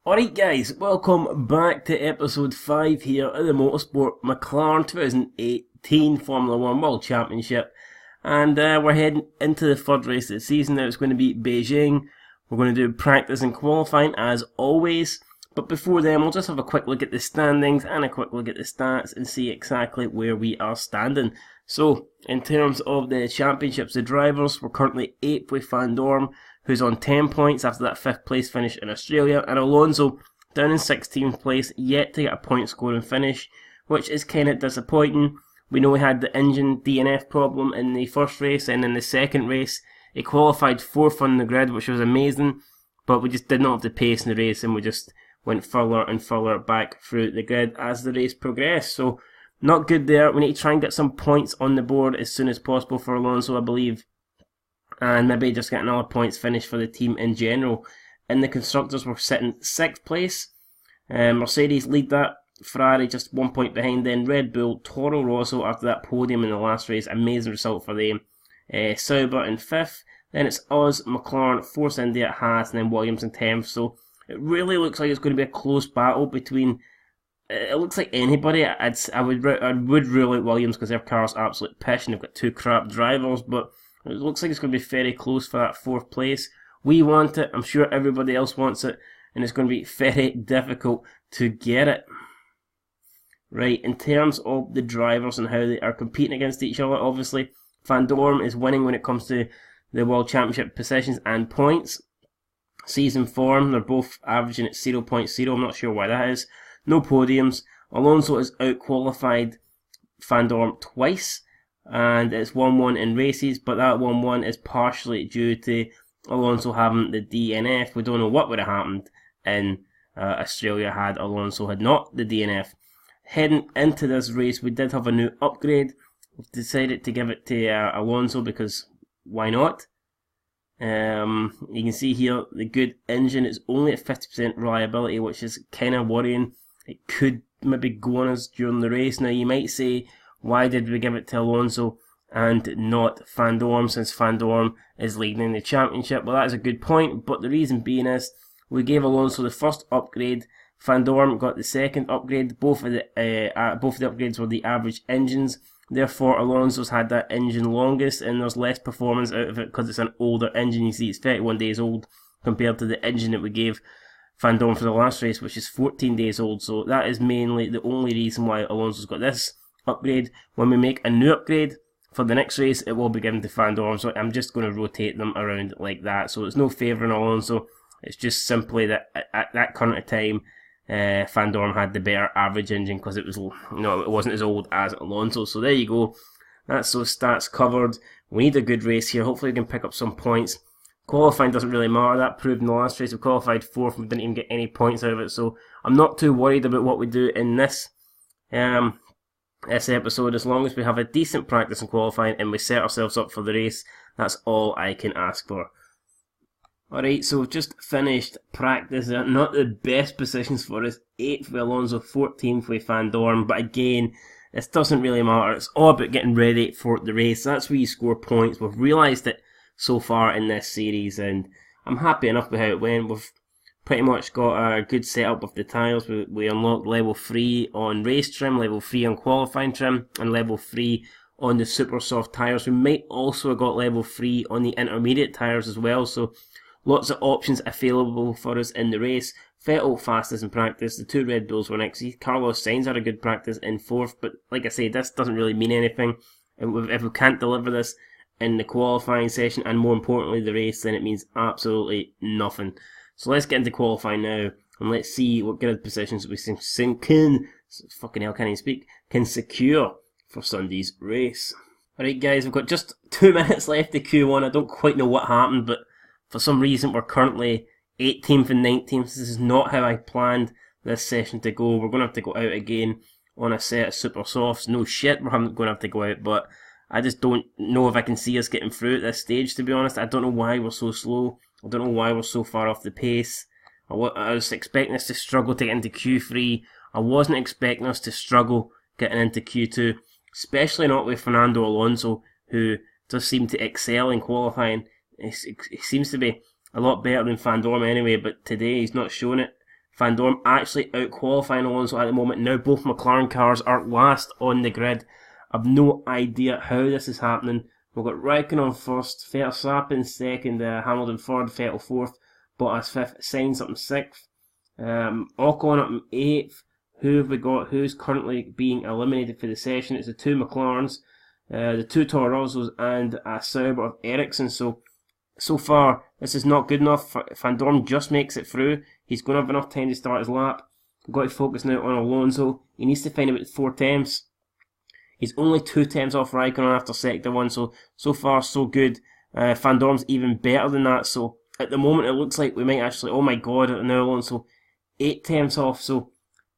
Alright guys, welcome back to episode 5 here of the Motorsport McLaren 2018 Formula 1 World Championship. And we're heading into the third race of the season. Now it's going to be Beijing. We're going to do practice and qualifying as always. But before then, we'll just have a quick look at the standings and a quick look at the stats and see exactly where we are standing. So, in terms of the championships, the drivers, we're currently 8th with Van Dorn, who's on 10 points after that 5th place finish in Australia, and Alonso down in 16th place, yet to get a point scoring finish, which is kind of disappointing. We know he had the engine DNF problem in the first race, and in the second race he qualified 4th on the grid, which was amazing, but we just did not have the pace in the race, and we just went further and further back through the grid as the race progressed. So not good there. We need to try and get some points on the board as soon as possible for Alonso, I believe, and maybe just get another points finish for the team in general. In the constructors, we're sitting 6th place. Mercedes lead that. Ferrari just 1 point behind. Then Red Bull, Toro Rosso after that podium in the last race. Amazing result for them. Sauber in 5th. Then it's us, McLaren, Force India, Haas, and then Williams in 10th. So it really looks like it's going to be a close battle between. It looks like anybody. I would rule out Williams because their car's absolute pish and they've got 2 crap drivers. But it looks like it's going to be very close for that 4th place. We want it. I'm sure everybody else wants it. And it's going to be very difficult to get it. Right, in terms of the drivers and how they are competing against each other, obviously, Van Dorn is winning when it comes to the World Championship positions and points. Season form, they're both averaging at 0.0. I'm not sure why that is. No podiums. Alonso has out-qualified Van Dorn twice, and it's 1-1 in races, but that 1-1 is partially due to Alonso having the DNF. We don't know what would have happened in Australia had Alonso had not the DNF. Heading into this race, we did have a new upgrade. We've decided to give it to Alonso because why not? You can see here the good engine is only at 50% reliability, which is kind of worrying. It could maybe go on us during the race. Now you might say, why did we give it to Alonso and not Van Dorn, since Van Dorn is leading in the championship? Well, that is a good point, but the reason being is we gave Alonso the first upgrade. Van Dorn got the second upgrade. Both of the upgrades were the average engines. Therefore, Alonso's had that engine longest, and there's less performance out of it because it's an older engine. You see, it's 31 days old compared to the engine that we gave Van Dorn for the last race, which is 14 days old. So that is mainly the only reason why Alonso's got this upgrade. When we make a new upgrade for the next race, it will be given to Van Dorn. So I'm just going to rotate them around like that. So it's no favouring Alonso. It's just simply that at that current time, Van Dorn had the better average engine because it wasn't as old as Alonso. So there you go. That's those stats covered. We need a good race here. Hopefully we can pick up some points. Qualifying doesn't really matter. That proved in the last race. We qualified 4th and we didn't even get any points out of it. So I'm not too worried about what we do in this episode. As long as we have a decent practice in qualifying and we set ourselves up for the race, that's all I can ask for. Alright, so we've just finished practice. Not the best positions for us. 8th with Alonso, 14th with Van Dorn. But again, this doesn't really matter. It's all about getting ready for the race. That's where you score points. We've realised it so far in this series, and I'm happy enough with how it went. We've pretty much got a good setup of the tyres. We unlocked level 3 on race trim, level 3 on qualifying trim, and level 3 on the super soft tyres. We might also have got level 3 on the intermediate tyres as well. So lots of options available for us in the race. Vettel fastest in practice. The 2 Red Bulls were next. Carlos Sainz had a good practice in 4th. But like I say, this doesn't really mean anything. If we can't deliver this in the qualifying session, and more importantly the race, then it means absolutely nothing. So let's get into qualifying now. And let's see what good positions we can secure for Sunday's race. Alright guys, we've got just 2 minutes left to Q1. I don't quite know what happened, but for some reason, we're currently 18th and 19th. This is not how I planned this session to go. We're going to have to go out again on a set of super softs. No shit, we're going to have to go out, but I just don't know if I can see us getting through at this stage, to be honest. I don't know why we're so slow. I don't know why we're so far off the pace. I was expecting us to struggle to get into Q3. I wasn't expecting us to struggle getting into Q2, especially not with Fernando Alonso, who does seem to excel in qualifying. He seems to be a lot better than Van Dorn anyway, but today he's not showing it. Van Dorn actually out-qualifying Alonso at the moment. Now both McLaren cars are last on the grid. I've no idea how this is happening. We've got Raikkonen first, Verstappen second, Hamilton third, Vettel fourth, Bottas fifth, Sainz up in sixth, Ocon up in eighth. Who have we got? Who's currently being eliminated for the session? It's the two McLarens, the two Toro Rossos, and a Sauber of Ericsson. So far, this is not good enough. Van Dorn just makes it through. He's going to have enough time to start his lap. We've got to focus now on Alonso. He needs to find about 4 tenths. He's only 2 tenths off Raikkonen after sector 1, so far so good. Van Dorn's even better than that, so at the moment it looks like we might actually, oh my god, now Alonso 8 tenths off, so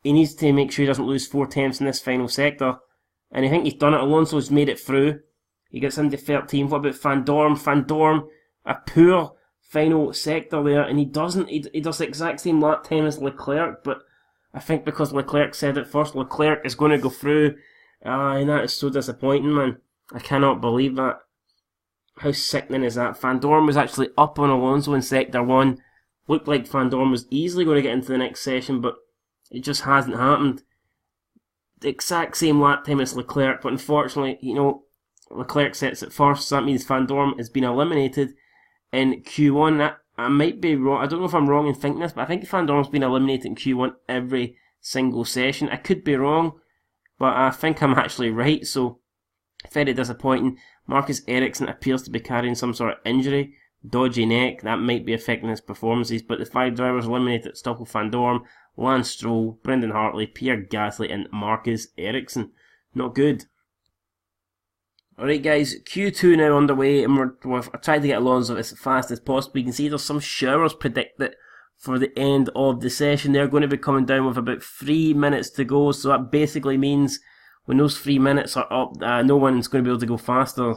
he needs to make sure he doesn't lose 4 tenths in this final sector. And I think he's done it. Alonso's made it through. He gets into 13th. What about Van Dorn? Van Dorn, a poor final sector there, and he does the exact same lap time as Leclerc, but I think because Leclerc said it first, Leclerc is going to go through. And that is so disappointing, man. I cannot believe that. How sickening is that? Van Dorn was actually up on Alonso in sector 1. Looked like Van Dorn was easily going to get into the next session, but it just hasn't happened. The exact same lap time as Leclerc, but unfortunately, Leclerc sets it first, so that means Van Dorn has been eliminated in Q1. I might be wrong. I don't know if I'm wrong in thinking this, but I think Van Dorn's been eliminated in Q1 every single session. I could be wrong, but I think I'm actually right, so very disappointing. Marcus Ericsson appears to be carrying some sort of injury, dodgy neck, that might be affecting his performances, but the 5 drivers eliminated: Stoffel Van Dorn, Lance Stroll, Brendan Hartley, Pierre Gasly and Marcus Ericsson. Not good. Alright guys, Q2 now underway, and we're trying to get Alonso as fast as possible. You can see there's some showers predicted for the end of the session. They're going to be coming down with about 3 minutes to go, so that basically means when those 3 minutes are up, no one's going to be able to go faster.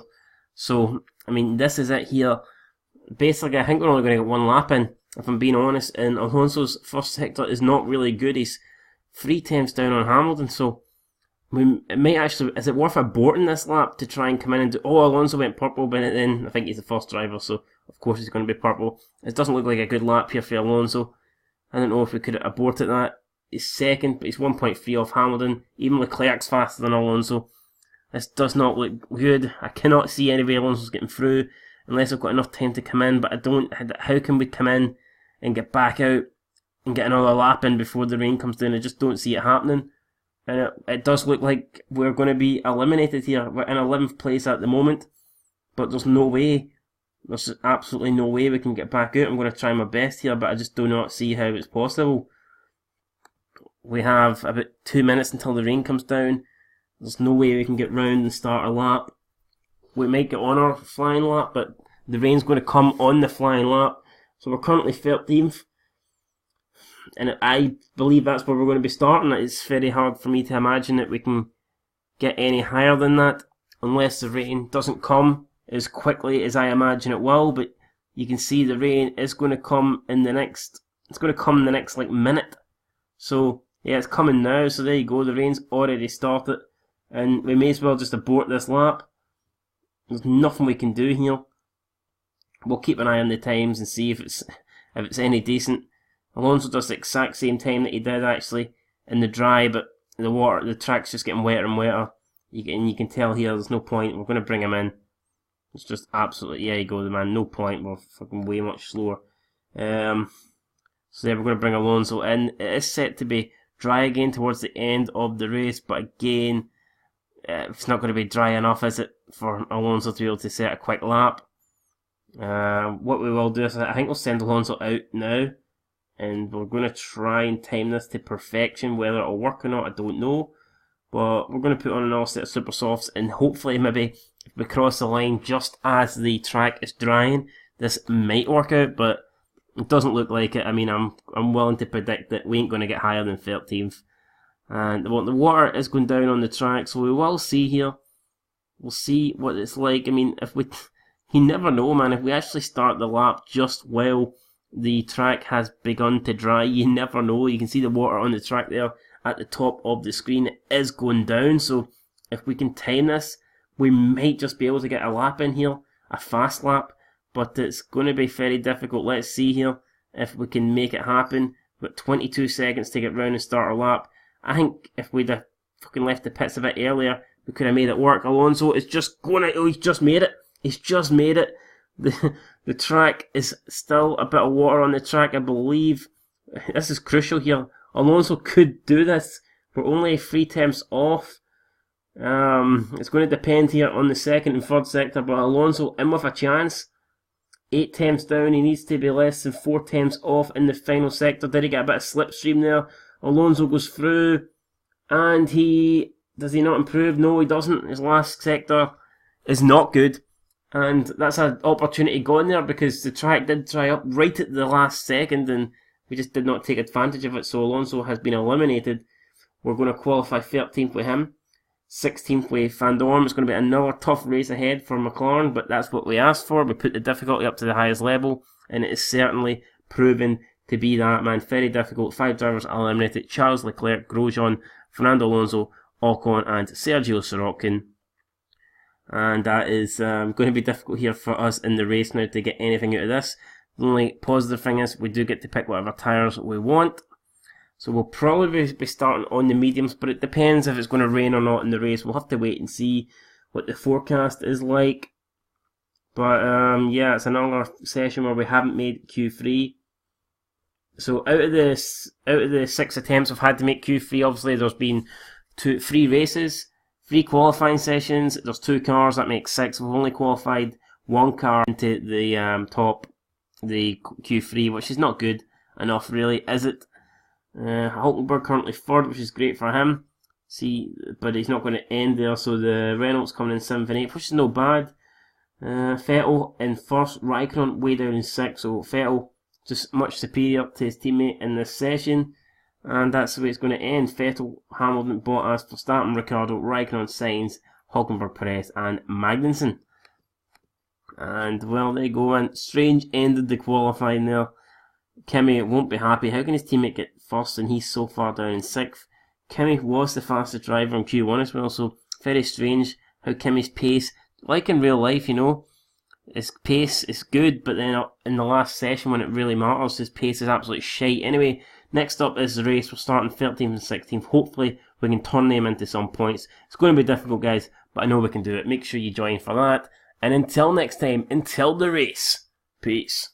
So, I mean, this is it here. Basically, I think we're only going to get 1 lap in, if I'm being honest, and Alonso's first sector is not really good. He's 3 tenths down on Hamilton, so it might actually, is it worth aborting this lap to try and come in and do, oh, Alonso went purple, but then I think he's the first driver, so of course he's going to be purple. It doesn't look like a good lap here for Alonso. I don't know if we could have aborted that. He's second, but he's 1.3 off Hamilton. Even Leclerc's faster than Alonso. This does not look good. I cannot see any way Alonso's getting through unless I've got enough time to come in, but I don't. How can we come in and get back out and get another lap in before the rain comes down? I just don't see it happening. And it does look like we're going to be eliminated here. We're in 11th place at the moment, but there's no way. There's absolutely no way we can get back out. I'm going to try my best here, but I just do not see how it's possible. We have about 2 minutes until the rain comes down. There's no way we can get round and start a lap. We might get on our flying lap, but the rain's going to come on the flying lap. So we're currently 13th. And I believe that's where we're going to be starting. It's very hard for me to imagine that we can get any higher than that unless the rain doesn't come as quickly as I imagine it will. But you can see the rain is going to come in the next, like minute. So yeah, it's coming now. So there you go, the rain's already started, and we may as well just abort this lap. There's nothing we can do here. We'll keep an eye on the times and see if it's any decent. Alonso does the exact same time that he did actually in the dry, but the track's just getting wetter and wetter. You can tell here there's no point. We're going to bring him in. It's just absolutely, yeah, you go, the man. No point. We're fucking way much slower. So yeah, we're going to bring Alonso in. It is set to be dry again towards the end of the race, but again, it's not going to be dry enough, is it, for Alonso to be able to set a quick lap. What we will do is, I think we'll send Alonso out now, and we're going to try and time this to perfection. Whether it'll work or not, I don't know. But we're going to put on another set of super softs, and hopefully maybe if we cross the line just as the track is drying, this might work out, but it doesn't look like it. I mean, I'm willing to predict that we ain't going to get higher than 13th. And the water is going down on the track, so we will see here. We'll see what it's like. I mean, you never know, man. If we actually start the lap just while the track has begun to dry, you never know. You can see the water on the track there at the top of the screen. It is going down, so if we can time this, we might just be able to get a lap in here, a fast lap, but it's going to be very difficult. Let's see here if we can make it happen. We've got 22 seconds to get round and start our lap. I think if we'd have fucking left the pits a bit earlier, we could have made it work. Alonso is just going out. Oh, he's just made it. He's just made it. The track is still a bit of water on the track, I believe. This is crucial here. Alonso could do this. We're only 3 temps off. It's going to depend here on the second and third sector, but Alonso in with a chance. 8 temps down. He needs to be less than 4 temps off in the final sector. Did he get a bit of slipstream there? Alonso goes through, and does he not improve? No, he doesn't. His last sector is not good, and that's an opportunity gone there because the track did dry up right at the last second, and we just did not take advantage of it. So Alonso has been eliminated. We're going to qualify 13th with him, 16th with Van Dorn. It's going to be another tough race ahead for McLaren, but that's what we asked for. We put the difficulty up to the highest level, and it is certainly proven to be that, man. Very difficult. 5 drivers eliminated: Charles Leclerc, Grosjean, Fernando Alonso, Ocon, and Sergio Sorokin. And that is going to be difficult here for us in the race now to get anything out of this. The only positive thing is we do get to pick whatever tyres we want. So we'll probably be starting on the mediums, but it depends if it's going to rain or not in the race. We'll have to wait and see what the forecast is like. But yeah, it's another session where we haven't made Q3. So out of the 6 attempts we've had to make Q3, obviously there's been 3 races, 3 qualifying sessions. There's 2 cars, that makes 6. We've only qualified 1 car into the the Q3, which is not good enough, really, is it? Hulkenberg currently 3rd, which is great for him. See, but he's not going to end there. So the Renault's coming in 7th and 8th, which is no bad. Vettel in 1st, Raikkonen way down in 6th. So Vettel just much superior to his teammate in this session, and that's the way it's going to end. Vettel, Hamilton, Bottas, Verstappen, Ricciardo, Raikkonen, Sainz, Hulkenberg, Perez, and Magnussen. And well, there you go, man. Strange ended the qualifying there. Kimi won't be happy. How can his teammate get 1st and he's so far down in 6th? Kimi was the fastest driver in Q1 as well, so very strange how Kimi's pace, like in real life, you know, his pace is good, but then in the last session when it really matters, his pace is absolutely shite. Anyway, next up is the race. We're starting 13th and 16th. Hopefully we can turn them into some points. It's going to be difficult, guys, but I know we can do it. Make sure you join for that. And until next time, until the race, peace.